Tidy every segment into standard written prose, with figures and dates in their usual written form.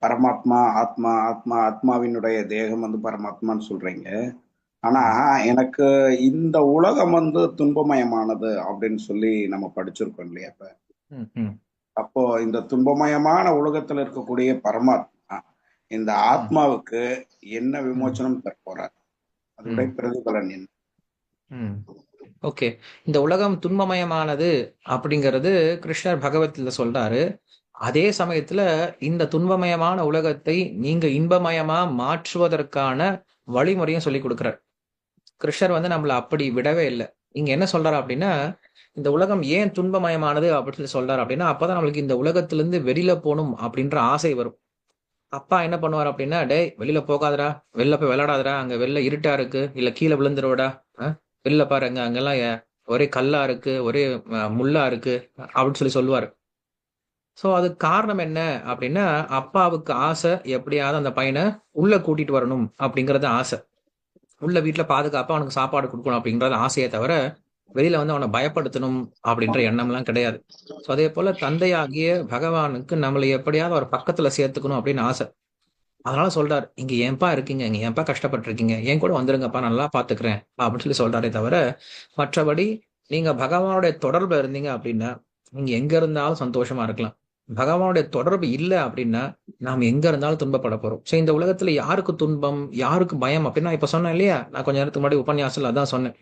பரமாத்மா, ஆத்மா, ஆத்மாவினுடைய தேகம் பரமாத்மான்னு சொல்றீங்க. ஆனா, ம், எனக்கு இந்த உலகம் துன்பமயமானது அப்படின்னு சொல்லி நம்ம படிச்சிருக்கோம் இல்லையா இப்ப? ம், ம், அப்போ இந்த துன்பமயமான உலகத்துல இருக்கக்கூடிய பரமாத்மா, இந்த ம், ஆத்மாவுக்கு என்ன ம், விமோசனம் தரப்போறார்? அதோடைய ம், பிரதிபலன் என்ன? ம். ஓகே. இந்த உலகம் துன்பமயமானது அப்படிங்கிறது கிருஷ்ணர் பகவத்கீதையில சொல்றாரு. அதே சமயத்துல இந்த துன்பமயமான உலகத்தை நீங்க இன்பமயமா மாற்றுவதற்கான வழிமுறையும் சொல்லிக் கொடுக்கிறார். கிருஷ்ணர் நம்மள அப்படி விடவே இல்ல. இங்க என்ன சொல்றாரு அப்படின்னா, இந்த உலகம் ஏன் துன்பமயமானது அப்படின்னு சொல்லி சொல்றாரு அப்படின்னா, அப்பதான் நம்மளுக்கு இந்த உலகத்திலிருந்து வெளியில போணும் அப்படின்ற ஆசை வரும். அப்பா என்ன பண்ணுவாரு அப்படின்னா, "டேய் வெளியில போகாதடா, வெளில போய் விளையாடாதடா, அங்க வெளில இருட்டா இருக்கு, இல்ல கீழ விழுந்துருவடா, வெளில பாரு அங்கெல்லாம் ஒரே கல்லா இருக்கு, ஒரே முள்ளா இருக்கு" அப்படின்னு சொல்லுவாரு. சோ அதுக்கு காரணம் என்ன அப்படின்னா, அப்பாவுக்கு ஆசை எப்படியாவது அந்த பையன உள்ள கூட்டிட்டு வரணும் அப்படிங்கிறது ஆசை. உள்ள வீட்ல பாதுகாப்பா அவனுக்கு சாப்பாடு குடுக்கணும் அப்படின்றது ஆசையே தவிர, வெளியில அவன பயப்படுத்தணும் அப்படின்ற எண்ணம்லாம் கிடையாது. சோ அதேபோல தந்தையாகிய பகவானுக்கு நம்மள எப்படியாவது அவர் பக்கத்துல சேர்த்துக்கணும் அப்படின்னு ஆசை. அதனால சொல்றாரு, "இங்க ஏன்பா இருக்கீங்க? இங்க ஏன்பா கஷ்டப்பட்டுருக்கீங்க? என் கூட வந்துருங்கப்பா, நான் நல்லா பாத்துக்கிறேன்" அப்படின்னு சொல்றாரே தவிர, மற்றபடி நீங்க பகவானுடைய தொடர்புல இருந்தீங்க அப்படின்னா, நீங்க எங்க இருந்தாலும் சந்தோஷமா இருக்கலாம். பகவானுடைய தொடர்பு இல்ல அப்படின்னா, நாம எங்க இருந்தாலும் துன்பப்பட போறோம். சோ இந்த உலகத்துல யாருக்கு துன்பம், யாருக்கு பயம் அப்படின்னு நான் இப்ப சொன்னேன் இல்லையா? நான் கொஞ்ச நேரத்துக்கு முன்னாடி உபன்யாசத்துல அதான் சொன்னேன்.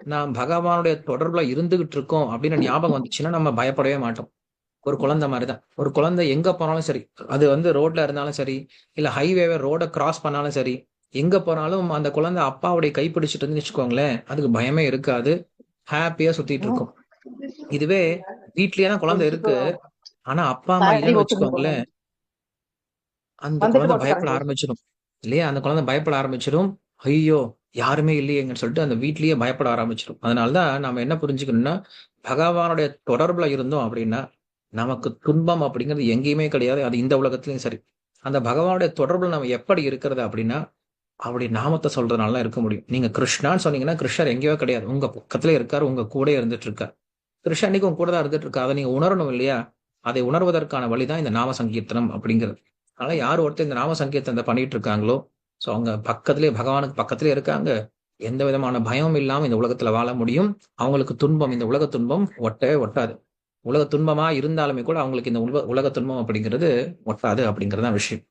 நான் பகவானுடைய தொடர்புல இருந்துகிட்டு இருக்கோம் அப்படின்னு ஞாபகம் வந்துச்சுன்னா, நம்ம பயப்படவே மாட்டோம். ஒரு குழந்தை மாரிதான். ஒரு குழந்தை எங்க போனாலும் சரி, அது ரோட்ல இருந்தாலும் சரி, இல்ல ரோட கிராஸ் பண்ணாலும் சரி, எங்க போனாலும் அந்த குழந்தை அப்பாவுடைய கை பிடிச்சிட்டு இருந்துன்னு வச்சுக்கோங்களேன், அதுக்கு பயமே இருக்காது. ஹேப்பியா சுத்திட்டு இருக்கும். இதுவே வீட்லயே தான் குழந்தை இருக்கு. ஆனா அப்பா, அம்மா சாரி இல்லன்னு ஓட்டுங்க போறேன். வச்சுக்கோங்களேன், அந்த வந்துட்டு குழந்தை பயப்பட போட்டுக்கறேங்க. ஆரம்பிச்சிடும். இல்லையா? அந்த குழந்தை பயப்பட ஆரம்பிச்சிடும். ஐயோ! யாருமே இல்லையேங்கன்னு சொல்லிட்டு அந்த வீட்லயே பயப்பட ஆரம்பிச்சிடும். அதனால தான் நாம என்ன புரிஞ்சுக்கணும்னா, பகவானுடைய தொடர்புல இருந்தோம் அப்படின்னா, நமக்கு துன்பம் அப்படிங்கிறது எங்கேயுமே கிடையாது. அது இந்த உலகத்திலயும் சரி. அந்த பகவானுடைய தொடர்புல நம்ம எப்படி இருக்கிறது அப்படின்னா, அவருடைய நாமத்த சொல்றதுனால தான் இருக்க முடியும். நீங்க கிருஷ்ணான்னு சொன்னீங்கன்னா, கிருஷ்ணர் எங்கேயோ கிடையாது. உங்க பக்கத்திலேயே இருக்காரு. உங்க கூடயே இருந்துட்டு இருக்காரு. கிருஷ்ணன் அன்னைக்கு உங்க கூட தான் இருந்துட்டு இருக்காரு. அத நீங்க உணரணும் இல்லையா? அதை உணர்வதற்கான வழி தான் இந்த நாம சங்கீர்த்தனம் அப்படிங்கிறது. அதனால யார் ஒருத்தர் இந்த நாம சங்கீர்த்தனத்த பண்ணிட்டு இருக்காங்களோ, சோ அவங்க பக்கத்திலேயே பகவானுக்கு பக்கத்திலேயே இருக்காங்க. எந்த விதமான பயமும் இல்லாம இந்த உலகத்துல வாழ முடியும். அவங்களுக்கு துன்பம், இந்த உலக துன்பம் ஒட்டவே ஒட்டாது. உலக துன்பமா இருந்தாலுமே கூட அவங்களுக்கு இந்த உலக துன்பம் அப்படிங்கிறது ஒட்டாது அப்படிங்கிறது தான் விஷயம்.